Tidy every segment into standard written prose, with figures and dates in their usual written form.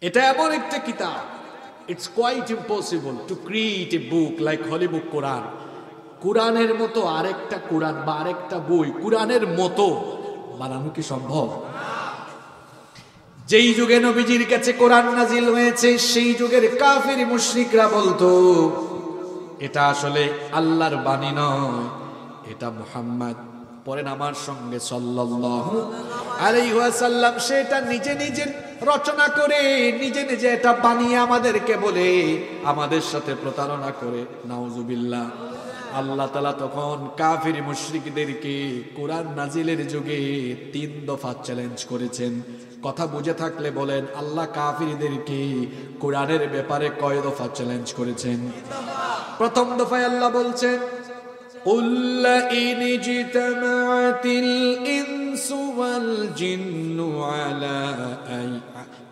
এটা এমন একটা কিতাব, it's quite impossible to create a book like holy book Quran. কোরআনের মতো আরেকটা কোরআন বা আরেকটা বই কোরআনের মতো বানানো কি সম্ভব? যেই যুগে নবীজির কাছে কোরআন নাজিল হয়েছে সেই যুগের কাফির মুশরিকরা বলতো এটা আসলে আল্লাহর বাণী নয়, এটা মুহাম্মদ পড়েন আমার সঙ্গে সাল্লাল্লাহু আলাইহি ওয়াসাল্লাম সেটা নিজে নিজে রচনা করে নিজে নিজে এটা বানিয়ে আমাদেরকে বলে আমাদের সাথে প্রতারণা করে। নাউজুবিল্লাহ। আল্লাহ তাআলা তখন কাফির মুশরিকদেরকে কোরআন নাজিলের যুগে 3 দফা চ্যালেঞ্জ করেছেন। কথা বুঝে থাকলে বলেন আল্লাহ কাফিরদেরকে কোরআনের ব্যাপারে কয় দফা চ্যালেঞ্জ করেছেন? প্রথম দফায় আল্লাহ বলছেন قُلْ لَئِنِ اجْتَمَعَتِ الْإِنسُ وَالْجِنُّ عَلَىٰ أَن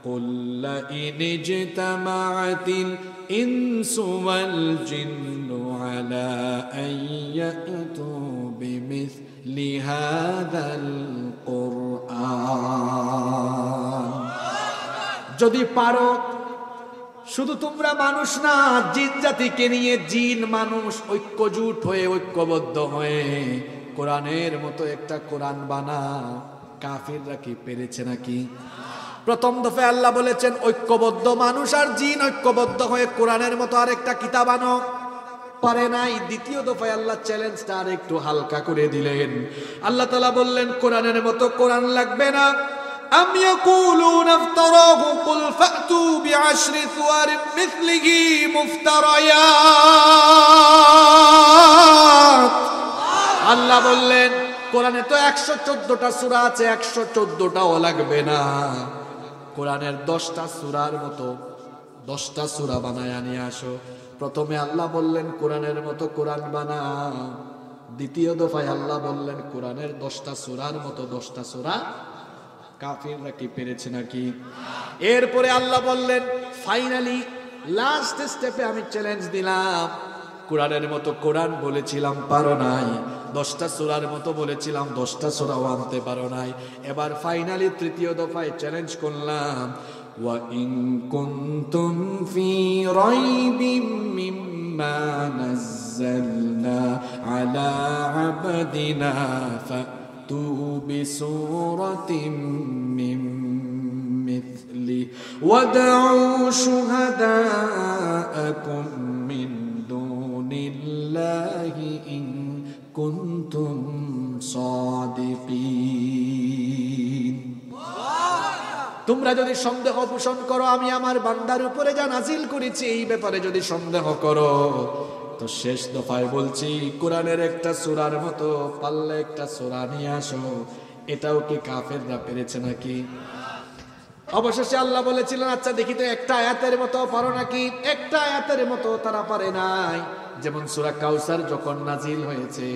قُلْ لَئِنِ اجْتَمَعَتِ الْإِنسُ وَالْجِنُّ عَلَىٰ أَن يَأْتُوا بِمِثْلِ هَٰذَا الْقُرْآنِ যদি পারো, শুধু তোমরা মানুষ না জিন জাতিকে নিয়ে জিন মানুষ ঐক্যজোট হয়ে ঐক্যবদ্ধ হয়ে কোরআনের মতো একটা কোরআন বানাও। কাফিররা কি পেরেছে নাকি? প্রথম দফায় আল্লাহ বলেছেন ঐক্যবদ্ধ মানুষ আর জিন ঐক্যবদ্ধ হয়ে কোরআনের মতো আরেকটা কিতাব আনো, পারে নাই। দ্বিতীয় দফায় আল্লাহ চ্যালেঞ্জটা আর একটু হালকা করে দিলেন। আল্লাহ তাআলা বললেন কোরআনের মতো কোরআন লাগবে না। أم يقولون افتراه قل فأتوا بعشر ثوار مثله مفتريات আল্লাহ বললেন কোরআনে তো 114টা সূরা আছে, 114টাও লাগবে না। কোরআনের 10টা সূরার মতো 10টা সূরা বানায় নিয়ে আসো। প্রথমে আল্লাহ বললেন কোরআনের মতো কোরআন বানাও। দ্বিতীয় দফায় আল্লাহ বললেন কোরআনের 10টা সূরার মতো 10টা সূরা। কাফিররা কি পেরেছে নাকি? এরপরে আল্লাহ বললেন ফাইনালি লাস্ট স্টেপে আমি চ্যালেঞ্জ দিলাম, কোরআনের মতো কোরআন বলেছিলাম পারো নাই, 10টা সূরার মতো বলেছিলাম 10টা সূরাও আনতে পারো নাই। এবার ফাইনালি তৃতীয় দফায় চ্যালেঞ্জ করলাম ওয়া ইন কুনতুম ফি রাইবিম মিম্মা নাযালনা আলা আবদিনা فأتوا بسورة من مثله وادعوا شهداءكم من دون الله إن كنتم صادقين। তোমরা যদি সন্দেহ পোষণ করো আমি আমার বান্দার উপরে যা নাজিল করেছি এই ব্যাপারে যদি সন্দেহ করো, তো শেষ দফায় বলছি কোরআনের একটা সূরার মতো পারলে একটা সূরা নিয়ে আসো। এটাও কি কাফেররা পেরেছে নাকি? অবশেষে আল্লাহ বলেছিলেন আচ্ছা দেখি তো একটা আয়াতের মতো পারো নাকি। একটা আয়াতের মতো তারা পারে নাই। যেমন সূরা কাউসার যখন নাজিল হয়েছে,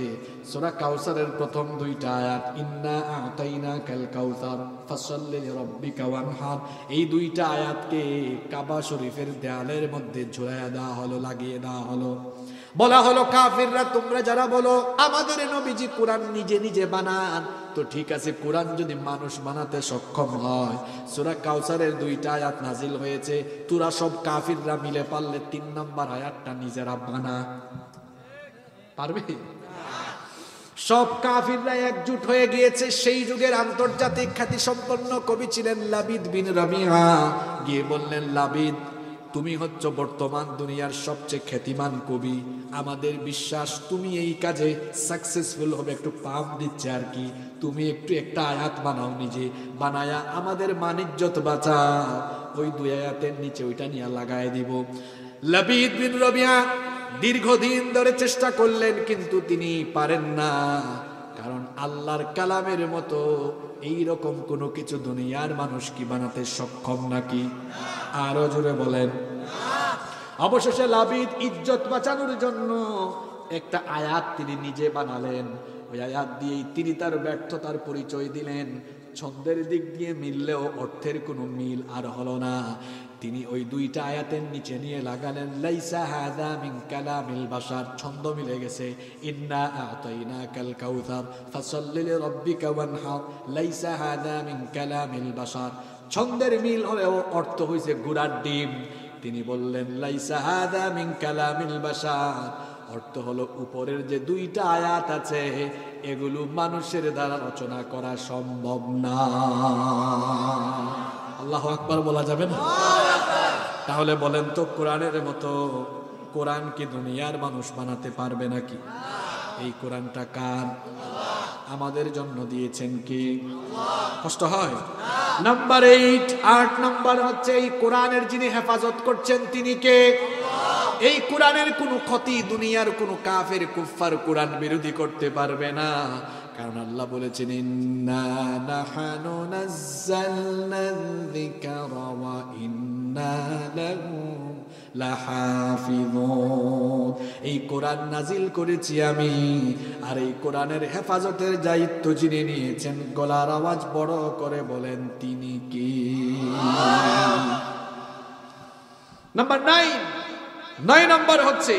সূরা কাউসারের প্রথম 2টা আয়াত ইন্না আতাইনাকাল কাউসার ফাসাল্লি লিরাব্বিকা ওয়ানহার, এই 2টা আয়াতকে কাবা শরীফের দেয়ালের মধ্যে ঝুলাইয়া দেওয়া হলো, লাগিয়ে দেওয়া হলো। বলা হলো কাফিররা তোমরা যারা বলো আমাদের নবীজি কোরআন নিজে নিজে বানান, তো ঠিক আছে কোরআন যদি মানুষ বানাতে সক্ষম হয়, সূরা কাউসারের 2টা আয়াত নাজিল হয়েছে, তোরা সব কাফিররা মিলে পারলে 3 নাম্বার আয়াতটা নিজেরা বানা, পারবে? সব কাফিররা একজোট হয়ে গিয়েছে। সেই যুগের আন্তর্জাতিক খ্যাতি সম্পন্ন কবি ছিলেন লাবিদ বিন রাবিআ। গিয়ে বললেন লাবিদ তুমি হচ্ছ বর্তমান দুনিয়ার সবচেয়ে খ্যাতিমান কবি, আমাদের বিশ্বাস তুমি এই কাজে সাকসেসফুল হবে, একটু পাপ দিচ্ছে আর কি, তুমি একটু একটা আয়াত বানাও, নিজে বানায়া আমাদের মানিজ্যত বাঁচাও, ওই 2 আয়াতের নিচে ওইটা নিয়ে লাগায় দিব। লাবিদ বিন রাবিআ দীর্ঘদিন ধরে চেষ্টা করলেন কিন্তু তিনি পারেন না, কারণ আল্লাহর কালামের মতো এই রকম কোনো কিছু দুনিয়ার মানুষ কি বানাতে সক্ষম নাকি? আরো জোরে বলেন। অবশেষে লাবিদ ইজ্জত বাঁচানোর জন্য একটা আয়াত তিনি নিজে বানালেন। ওই আয়াত দিয়েই তিনি তার ব্যর্থতার পরিচয় দিলেন। ছন্দের দিক দিয়ে মিললেও অর্থের কোনো মিল আর হলো না। তিনি ওই 2টা আয়াতের নিচে নিয়ে লাগালেন লাইসা হাযা মিন কালামিল বাশার, ছন্দ মিলে গেছে। ইন্না আতাইনাকাল কাউসার ফাসাল্লি লিরাব্বিকা ওয়ানহার, লাইসা হাযা মিন কালামিল বাশার। ছন্দের মিল হলেও অর্থ হইছে ঘোড়ার ডিম। তিনি বললেন লাইসা হাদা মিন কালামিল বাশার, অর্থ হলো উপরের যে দুইটা আয়াত আছে এগুলো মানুষের দ্বারা রচনা করা সম্ভব না। আল্লাহু আকবার বলা যাবে না? তাহলে বলেন তো কোরআনের মতো কোরআন কি দুনিয়ার মানুষ বানাতে পারবে নাকি? এই কোরআনটা কার? আমাদের জন্য দিয়েছেন কি? কষ্ট হয়? নাম্বার 8, 8 নাম্বার হচ্ছে এই কোরআনের যিনি হেফাজত করছেন তিনি কে? এই কোরআনের কোনো ক্ষতি দুনিয়ার কোনো কাফের কুফফার কোরআন বিরোধী করতে পারবে না। কারণ আল্লাহ বলেছেন ইন্না নাহনু নাযালনা যিকরা ওয়া ইন্না লাহু লাহাফিযুন। এই কোরআন নাজিল করেছি আমি, আর এই কোরআনের হেফাজতের দায়িত্ব যিনি নিয়েছেন, গলার আওয়াজ বড় করে বলেন তিনি কি? নাম্বার 9 নাম্বার হচ্ছে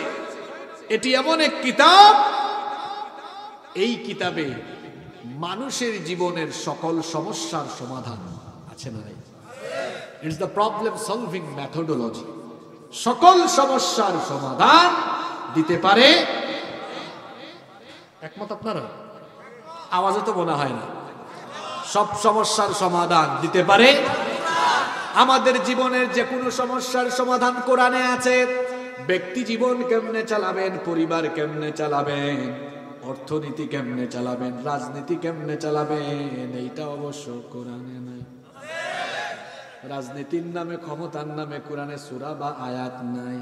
এটি এমন এক কিতাব, এই কিতাবে মানুষের জীবনের সকল সমস্যার সমাধান আছে না নাই? It's the problem solving methodology. সকল সমস্যার সমাধান দিতে পারে। একমত আপনারা? আওয়াজে তো মনে হয় না। সব সমস্যার সমাধান দিতে পারে। আমাদের জীবনের যে কোনো সমস্যার সমাধান কোরআনে আছে। ব্যক্তি জীবন কেমনে চালাবেন, পরিবার কেমনে চালাবেন, অর্থনীতি কেমনে চালাবেন, রাজনীতি কেমনে চালাবেন, এইটা অবশ্য কোরআনে নাই। রাজনীতির নামে, ক্ষমতার নামে কোরআনে সূরা বা আয়াত নাই।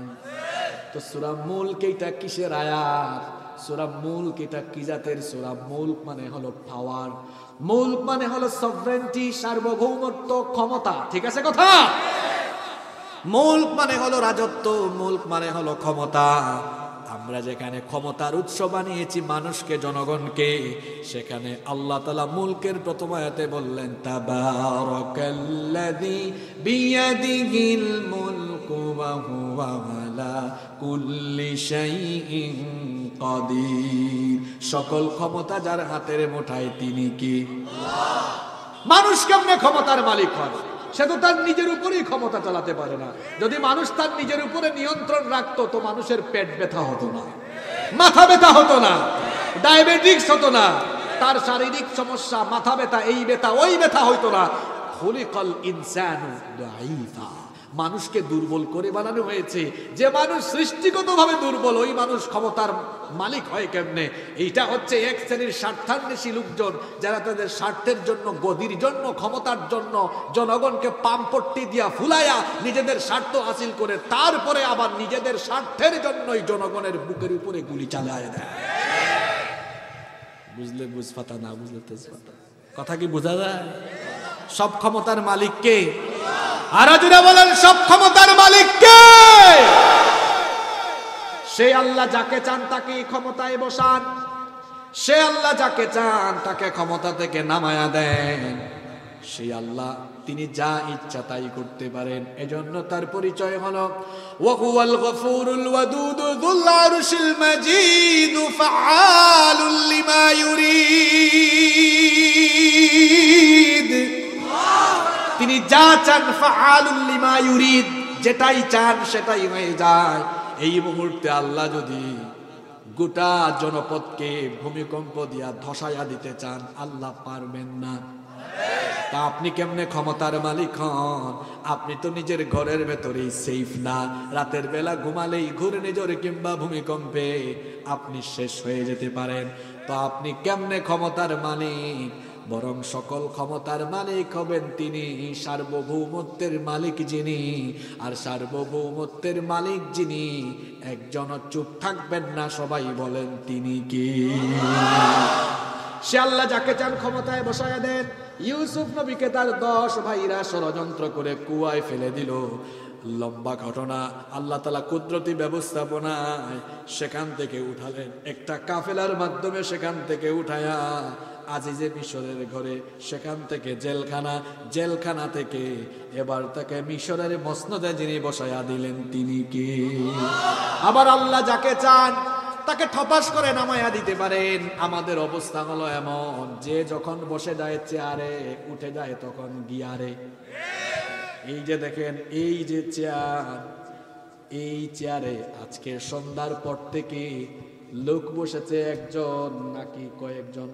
তো সূরা মুলক এইটা কিসের আয়াত? সূরা মুলক এটা কি জাতের সূরা? মুলক মানে হলো পাওয়ার, মুলক মানে হলো সভরেন্টি, সার্বভৌমত্ব, ক্ষমতা। ঠিক আছে কথা? মুলক মানে হলো রাজত্ব, মুলক মানে হলো ক্ষমতা। আমরা যেখানে ক্ষমতার উৎস বানিয়েছি মানুষকে, জনগণকে, সেখানে আল্লাহ তাআলা মুলকের প্রথম আয়াতে বললেন তাবারাকাল্লাযী বিয়াদিহিল মুলকু ওয়া হুয়া আলা কুল্লি শাইইন কাদির। সকল ক্ষমতা যার হাতের মুঠায়, তিনি কি? মানুষ কেমনে ক্ষমতার মালিক হয়? সে তো তার নিজের উপরেই ক্ষমতা চালাতে পারে না। যদি মানুষ তার নিজের উপরে নিয়ন্ত্রণ রাখতো তো মানুষের পেট ব্যথা হতো না, মাথা ব্যথা হতো না, ডায়াবেটিস হতো না, তার শারীরিক সমস্যা, মাথা ব্যথা, এই ব্যথা, ওই ব্যথা হইতো না। খুলিকাল ইনসানু দাঈফা। মানুষকে দুর্বল করে বানানো হয়েছে। যে মানুষ সৃষ্টিগতভাবে দুর্বল, ওই মানুষ ক্ষমতার মালিক হয় কেমনে? এইটা হচ্ছে এক শ্রেণীর স্বার্থান্বেষী লোকজন, যারা তাদের স্বার্থের জন্য, গদির জন্য, ক্ষমতার জন্য জনগণকে পামপট্টি দিয়া ফুলাইয়া নিজেদের স্বার্থ হাসিল করে, তারপরে আবার নিজেদের স্বার্থের জন্যই জনগণের বুকের উপরে গুলি চালায় দেয়। বুঝলে বুঝপাতা, না বুঝলে তেজপাতা। কথা কি বোঝা যায়? সব ক্ষমতার মালিক কে? আর যারা বলেন সব ক্ষমতার মালিক কে? সে আল্লাহ যাকে চান তাকে ক্ষমতায় বসান, সে আল্লাহ যাকে চান তাকে ক্ষমতা থেকে নামায়া দেন। সেই আল্লাহ, তিনি যা ইচ্ছা তাই করতে পারেন। এজন্য তার পরিচয় হলো ওয়া হুয়াল গফুরুল ওয়াদুদ যুল আরশিল মাজিদ ফাআলুল লিমা ইউরিদ। তিনি যা চান, ফাআলুল লিমা ইউরিদ, যেটাই চান সেটাই হয়ে যায়। এই মুহূর্তে আল্লাহ যদি গোটা জনপদকে ভূমিকম্প দিয়া ধসায়া দিতে চান, আল্লাহ পারবেন না। তা আপনি কেমনে ক্ষমতার মালিক হন? আপনি তো নিজের ঘরের ভেতরেই সেফ না। রাতের বেলা ঘুমালেই ঘূর্ণিঝড় কিংবা ভূমিকম্পে আপনি শেষ হয়ে যেতে পারেন। তো আপনি কেমনে ক্ষমতার মালিক? বরং সকল ক্ষমতার মালিক হবেন তিনি, সার্বভৌমত্বের মালিক যিনি। আর সার্বভৌমত্বের মালিক যিনি, একজন চুপ থাকবেন না, সবাই বলেন তিনি কি? সে আল্লাহ যাকে চান ক্ষমতায় বসায়া দেন। ইউসুফ নবীকে তার 10 ভাইরা ষড়যন্ত্র করে কুয়ায় ফেলে দিল। লম্বা ঘটনা। আল্লাহ তাআলা কুদরতি ব্যবস্থাপনায় সেখান থেকে উঠালেন, একটা কাফেলার মাধ্যমে সেখান থেকে উঠায়া আজিজে মিশরের ঘরে, সেখান থেকে জেলখানা, জেলখানা থেকে এবার তাকে মিশরের মসনদে যিনি বসায়া দিলেন তিনি কি? আবার আল্লাহ যাকে চান তাকে ঠপাস করে নামায়া দিতে পারেন। আমাদের অবস্থা হলো এমন, যে যখন বসে যায় চেয়ারে, উঠে যায় তখন গিয়ারে। এই যে দেখেন, এই যে চেয়ার, এই চেয়ারে আজকে সন্ধ্যার পর থেকে লোক বসেছে একজন নাকি কয়েকজন?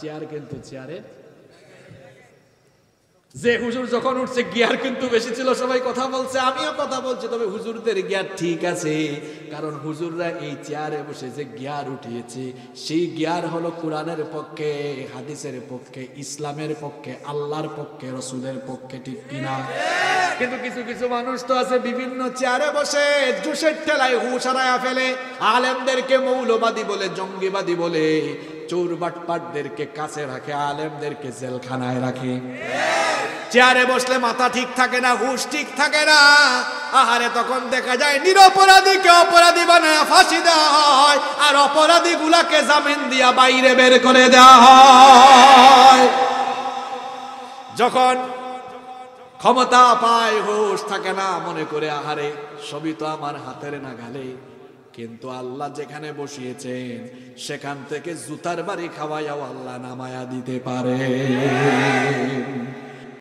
চেয়ার কিন্তু চেয়ারে, যে হুজুর যখন উঠছে গিয়ার কিন্তু বেশি ছিল, সবাই কথা বলছে, আমিও কথা বলছি, তবে হুজুরদের গিয়ার ঠিক আছে, কারণ হুজুররা এই চেয়ারে বসে যে গিয়ার উঠিয়েছে, সেই গিয়ার হলো কোরআনের পক্ষে, হাদিসের পক্ষে, ইসলামের পক্ষে, আল্লাহর পক্ষে, রসুলের পক্ষে, ঠিক কিনা? কিন্তু কিছু কিছু মানুষ তো আছে বিভিন্ন চেয়ারে বসে জুসের ঠেলায় হুশ হারায়া ফেলে, আলেমদেরকে মৌলবাদী বলে, জঙ্গিবাদী বলে, চোর বাটপাটদেরকে কাছে রাখে, আলেমদেরকে জেলখানায় রাখে। চেয়ারে বসলে মাথা ঠিক থাকে না, হুশ ঠিক থাকে না। আহারে, তখন দেখা যায় নিরপরাধীকে অপরাধী বানায় ফাঁসি দেওয়া হয়, আর অপরাধী গুলাকে জামিন দিয়া বাইরে বের করে দেওয়া হয়। যখন ক্ষমতা পায়, হুশ থাকে না, মনে করে আহারে সবই তো আমার হাতের নাগালে। কিন্তু আল্লাহ যেখানে বসিয়েছেন সেখান থেকে জুতার বাড়ি খাওয়াইয়াও আল্লাহ নামায়া দিতে পারে।